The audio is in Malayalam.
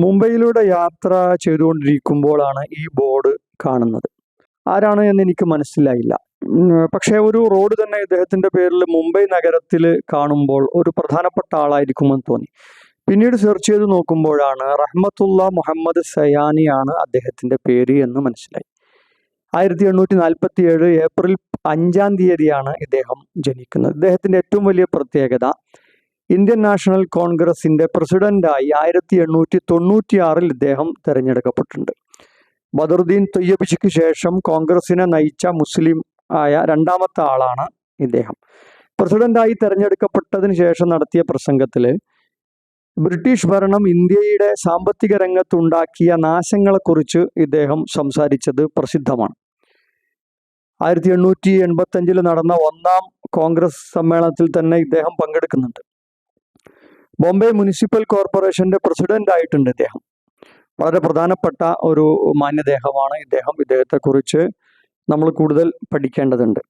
മുംബൈയിലൂടെ യാത്ര ചെയ്തുകൊണ്ടിരിക്കുമ്പോഴാണ് ഈ ബോർഡ് കാണുന്നത്. ആരാണ് എന്ന് എനിക്ക് മനസ്സിലായില്ല. പക്ഷേ ഒരു റോഡ് തന്നെ ഇദ്ദേഹത്തിന്റെ പേരിൽ മുംബൈ നഗരത്തിൽ കാണുമ്പോൾ ഒരു പ്രധാനപ്പെട്ട ആളായിരിക്കുമെന്ന് തോന്നി. പിന്നീട് സെർച്ച് ചെയ്ത് നോക്കുമ്പോഴാണ് റഹ്മത്തുള്ള മുഹമ്മദ് സയാനിയാണ് അദ്ദേഹത്തിന്റെ പേര് എന്ന് മനസ്സിലായി. 1847 ഏപ്രിൽ 5-ാം തീയതിയാണ് ഇദ്ദേഹം ജനിക്കുന്നത്. ഇദ്ദേഹത്തിന്റെ ഏറ്റവും വലിയ പ്രത്യേകത ഇന്ത്യൻ നാഷണൽ കോൺഗ്രസിന്റെ പ്രസിഡന്റായി 1896 ഇദ്ദേഹം തെരഞ്ഞെടുക്കപ്പെട്ടിട്ടുണ്ട്. ബദറുദ്ദീൻ തൊയ്യബിജിക്ക് ശേഷം കോൺഗ്രസിനെ നയിച്ച മുസ്ലിം ആയ രണ്ടാമത്തെ ആളാണ് ഇദ്ദേഹം. പ്രസിഡന്റായി തെരഞ്ഞെടുക്കപ്പെട്ടതിന് ശേഷം നടത്തിയ പ്രസംഗത്തിൽ ബ്രിട്ടീഷ് ഭരണം ഇന്ത്യയുടെ സാമ്പത്തിക രംഗത്തുണ്ടാക്കിയ നാശങ്ങളെക്കുറിച്ച് ഇദ്ദേഹം സംസാരിച്ചത് പ്രസിദ്ധമാണ്. 1885 നടന്ന 1-ാം കോൺഗ്രസ് സമ്മേളനത്തിൽ തന്നെ ഇദ്ദേഹം പങ്കെടുക്കുന്നുണ്ട്. ബോംബെ മുനിസിപ്പൽ കോർപ്പറേഷന്റെ പ്രസിഡന്റ് ആയിട്ടുണ്ട് ഇദ്ദേഹം. വളരെ പ്രധാനപ്പെട്ട ഒരു മാന്യദേഹമാണ് ഇദ്ദേഹം. ഇദ്ദേഹത്തെക്കുറിച്ച് നമ്മൾ കൂടുതൽ പഠിക്കേണ്ടതുണ്ട്.